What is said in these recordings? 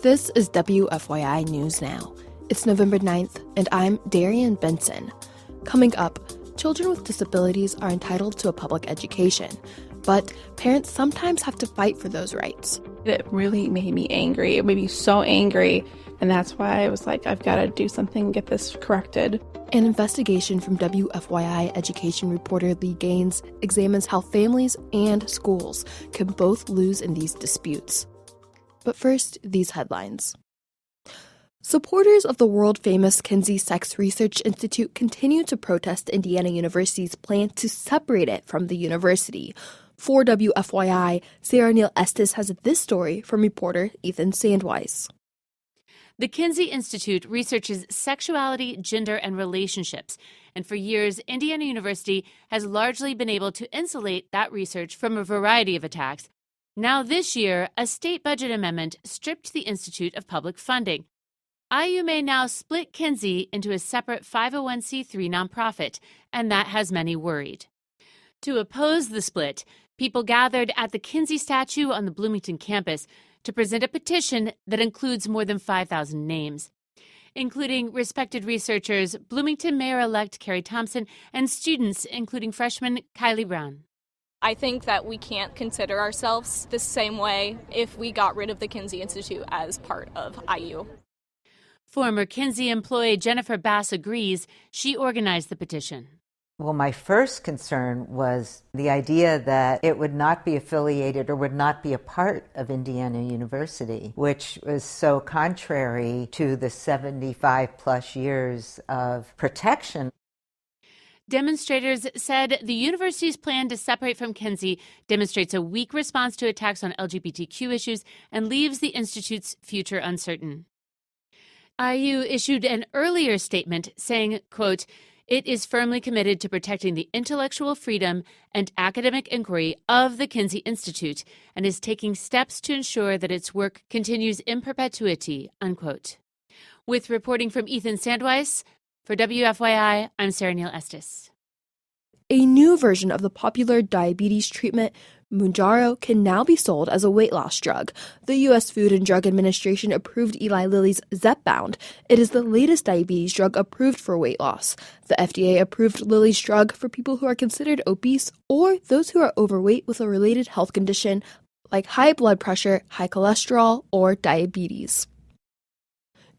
This is WFYI News Now. It's November 9th, and I'm Darian Benson. Coming up, children with disabilities are entitled to a public education, but parents sometimes have to fight for those rights. It really made me angry. It made me so angry, and that's why I was like, I've got to do something, get this corrected. An investigation from WFYI education reporter Lee Gaines examines how families and schools can both lose in these disputes. But first, these headlines. Supporters of the world-famous Kinsey Sex Research Institute continue to protest Indiana University's plan to separate it from the university. For WFYI, Sarah Neal Estes has this story from reporter Ethan Sandweiss. The Kinsey Institute researches sexuality, gender, and relationships, and for years, Indiana University has largely been able to insulate that research from a variety of attacks. Now this year, a state budget amendment stripped the Institute of public funding. IU may now split Kinsey into a separate 501c3 nonprofit, and that has many worried. To oppose the split, people gathered at the Kinsey statue on the Bloomington campus to present a petition that includes more than 5,000 names, including respected researchers Bloomington Mayor-elect Carrie Thompson and students, including freshman Kylie Brown. I think that we can't consider ourselves the same way if we got rid of the Kinsey Institute as part of IU. Former Kinsey employee Jennifer Bass agrees. She organized the petition. Well, my first concern was the idea that it would not be affiliated or would not be a part of Indiana University, which was so contrary to the 75 plus years of protection. Demonstrators said the university's plan to separate from Kinsey demonstrates a weak response to attacks on LGBTQ issues and leaves the institute's future uncertain. IU issued an earlier statement saying, quote, "It is firmly committed to protecting the intellectual freedom and academic inquiry of the Kinsey Institute and is taking steps to ensure that its work continues in perpetuity," unquote. With reporting from Ethan Sandweiss, for WFYI, I'm Sarah Neal Estes. A new version of the popular diabetes treatment, Mounjaro, can now be sold as a weight loss drug. The U.S. Food and Drug Administration approved Eli Lilly's Zepbound. It is the latest diabetes drug approved for weight loss. The FDA approved Lilly's drug for people who are considered obese or those who are overweight with a related health condition like high blood pressure, high cholesterol, or diabetes.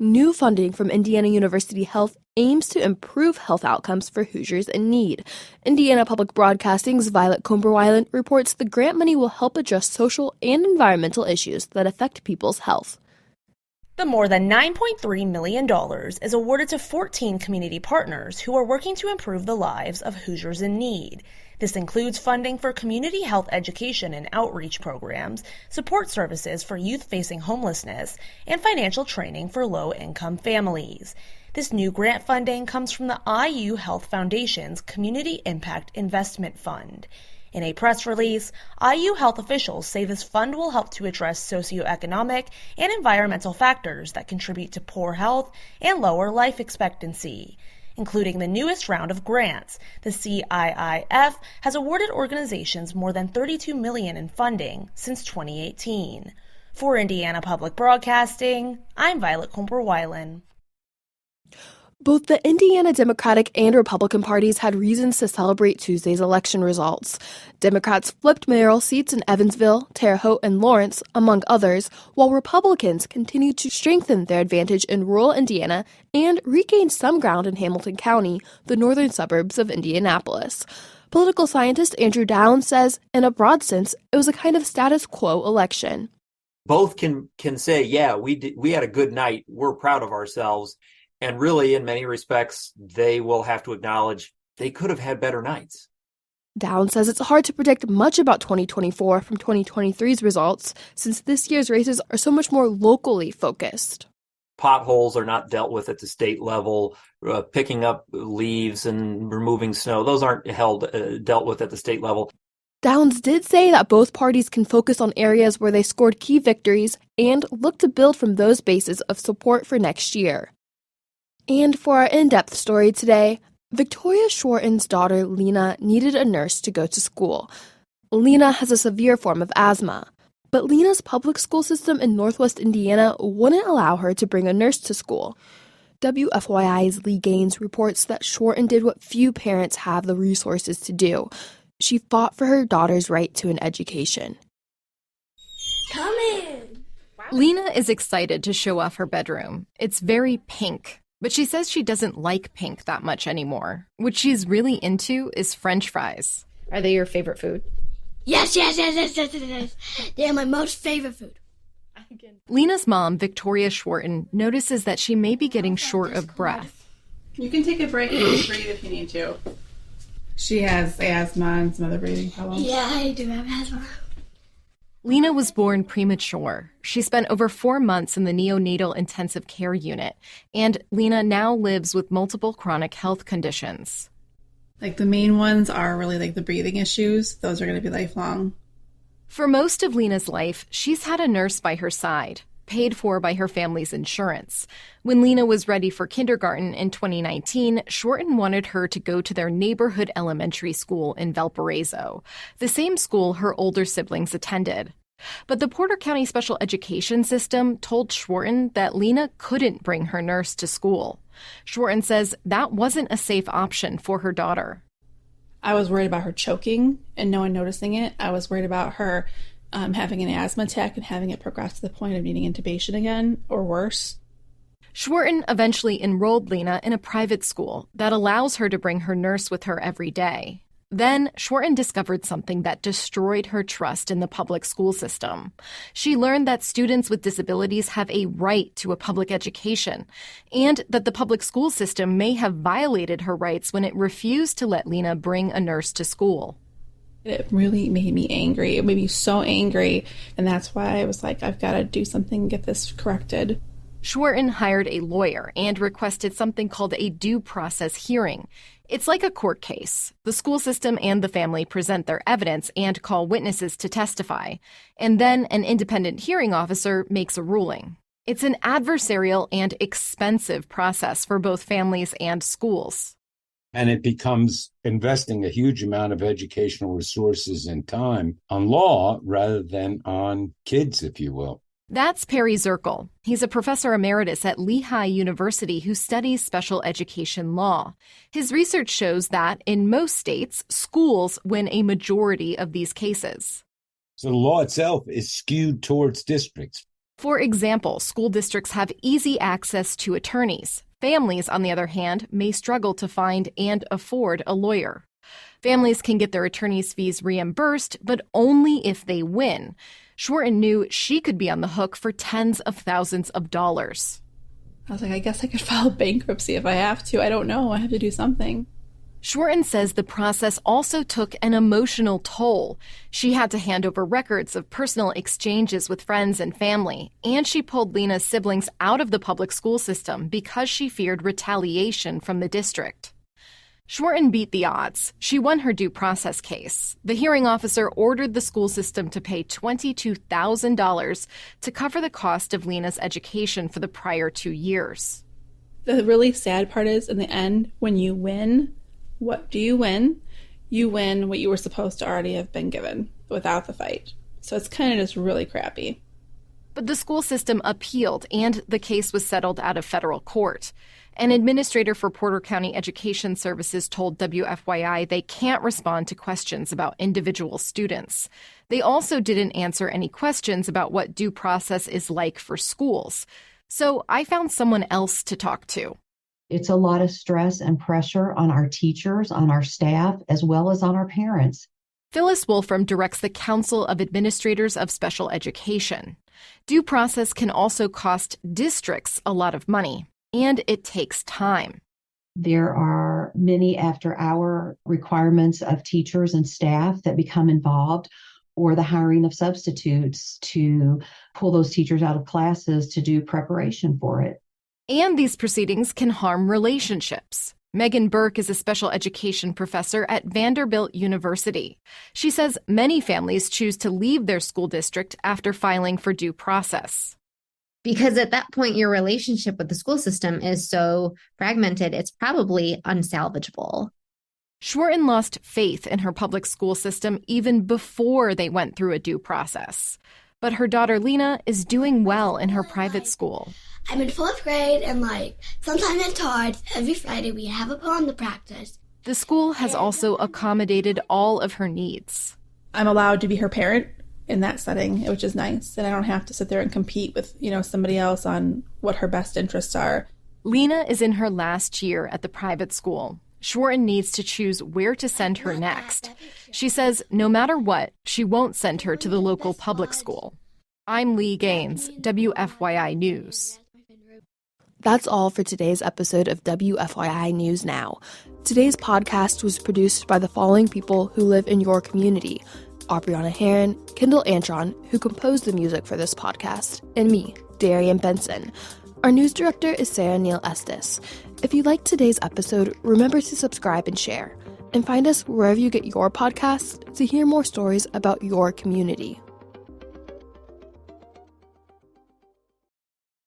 New funding from Indiana University Health aims to improve health outcomes for Hoosiers in need. Indiana Public Broadcasting's Violet Comber-Weiland reports the grant money will help address social and environmental issues that affect people's health. The more than $9.3 million is awarded to 14 community partners who are working to improve the lives of Hoosiers in need. This includes funding for community health education and outreach programs, support services for youth facing homelessness, and financial training for low-income families. This new grant funding comes from the IU Health Foundation's Community Impact Investment Fund. In a press release, IU health officials say this fund will help to address socioeconomic and environmental factors that contribute to poor health and lower life expectancy. Including the newest round of grants, the CIIF has awarded organizations more than $32 million in funding since 2018. For Indiana Public Broadcasting, I'm Violet Comber-Weiland. Both the Indiana Democratic and Republican parties had reasons to celebrate Tuesday's election results. Democrats flipped mayoral seats in Evansville, Terre Haute, and Lawrence, among others, while Republicans continued to strengthen their advantage in rural Indiana and regained some ground in Hamilton County, the northern suburbs of Indianapolis. Political scientist Andrew Downs says, in a broad sense, it was a kind of status quo election. Both can say, yeah, we had a good night. We're proud of ourselves. And really, in many respects, they will have to acknowledge they could have had better nights. Downs says it's hard to predict much about 2024 from 2023's results, since this year's races are so much more locally focused. Potholes are not dealt with at the state level. Picking up leaves and removing snow, those aren't dealt with at the state level. Downs did say that both parties can focus on areas where they scored key victories and look to build from those bases of support for next year. And for our in-depth story today, Victoria Schwarten's daughter, Lena, needed a nurse to go to school. Lena has a severe form of asthma. But Lena's public school system in Northwest Indiana wouldn't allow her to bring a nurse to school. WFYI's Lee Gaines reports that Schwarten did what few parents have the resources to do. She fought for her daughter's right to an education. Come in! Lena is excited to show off her bedroom. It's very pink, but she says she doesn't like pink that much anymore. What she's really into is French fries. Are they your favorite food? Yes. They're my most favorite food. Lena's mom, Victoria Schwarten, notices that she may be getting short of breath. You can take a break and breathe if you need to. She has asthma and some other breathing problems. Yeah, I do have asthma. Lena was born premature. She spent over 4 months in the neonatal intensive care unit, and Lena now lives with multiple chronic health conditions. Like the main ones are really like the breathing issues. Those are going to be lifelong. For most of Lena's life, she's had a nurse by her side, paid for by her family's insurance. When Lena was ready for kindergarten in 2019, Schwarten wanted her to go to their neighborhood elementary school in Valparaiso, the same school her older siblings attended. But the Porter County Special Education System told Schwarten that Lena couldn't bring her nurse to school. Schwarten says that wasn't a safe option for her daughter. I was worried about her choking and no one noticing it. I was worried about her having an asthma attack and having it progress to the point of needing intubation again or worse. Schwarten eventually enrolled Lena in a private school that allows her to bring her nurse with her every day. Then, Schwarten discovered something that destroyed her trust in the public school system. She learned that students with disabilities have a right to a public education, and that the public school system may have violated her rights when it refused to let Lena bring a nurse to school. It really made me angry. It made me so angry, and that's why I was like, I've got to do something and get this corrected. Schwarten hired a lawyer and requested something called a due process hearing. It's like a court case. The school system and the family present their evidence and call witnesses to testify. And then an independent hearing officer makes a ruling. It's an adversarial and expensive process for both families and schools. And it becomes investing a huge amount of educational resources and time on law rather than on kids, if you will. That's Perry Zirkle. He's a professor emeritus at Lehigh University who studies special education law. His research shows that in most states, schools win a majority of these cases. So the law itself is skewed towards districts. For example, school districts have easy access to attorneys. Families, on the other hand, may struggle to find and afford a lawyer. Families can get their attorney's fees reimbursed, but only if they win. Schwarten knew she could be on the hook for tens of thousands of dollars. I was like, I guess I could file bankruptcy if I have to. I don't know. I have to do something. Schwarten says the process also took an emotional toll. She had to hand over records of personal exchanges with friends and family, and she pulled Lena's siblings out of the public school system because she feared retaliation from the district. Schwarten beat the odds. She won her due process case. The hearing officer ordered the school system to pay $22,000 to cover the cost of Lena's education for the prior 2 years. The really sad part is, in the end, when you win, what do you win? You win what you were supposed to already have been given without the fight. So it's kind of just really crappy. But the school system appealed, and the case was settled out of federal court. An administrator for Porter County Education Services told WFYI they can't respond to questions about individual students. They also didn't answer any questions about what due process is like for schools. So I found someone else to talk to. It's a lot of stress and pressure on our teachers, on our staff, as well as on our parents. Phyllis Wolfram directs the Council of Administrators of Special Education. Due process can also cost districts a lot of money. And it takes time. There are many after-hour requirements of teachers and staff that become involved, or the hiring of substitutes to pull those teachers out of classes to do preparation for it. And these proceedings can harm relationships. Megan Burke is a special education professor at Vanderbilt University. She says many families choose to leave their school district after filing for due process. Because at that point, your relationship with the school system is so fragmented, it's probably unsalvageable. Schwarten lost faith in her public school system even before they went through a due process. But her daughter Lena is doing well in her private school. I'm in 4th grade, and sometimes it's hard. Every Friday we have a poem to practice. The school has also accommodated all of her needs. I'm allowed to be her parent in that setting, which is nice. And I don't have to sit there and compete with, somebody else on what her best interests are. Lena is in her last year at the private school. Schwarten needs to choose where to send her next. She says no matter what, she won't send her to the local public school. I'm Lee Gaines, WFYI News. That's all for today's episode of WFYI News Now. Today's podcast was produced by the following people who live in your community: Aubriana Heron, Kendall Antron, who composed the music for this podcast, and me, Darian Benson. Our news director is Sarah Neal Estes. If you liked today's episode, remember to subscribe and share. And find us wherever you get your podcasts to hear more stories about your community.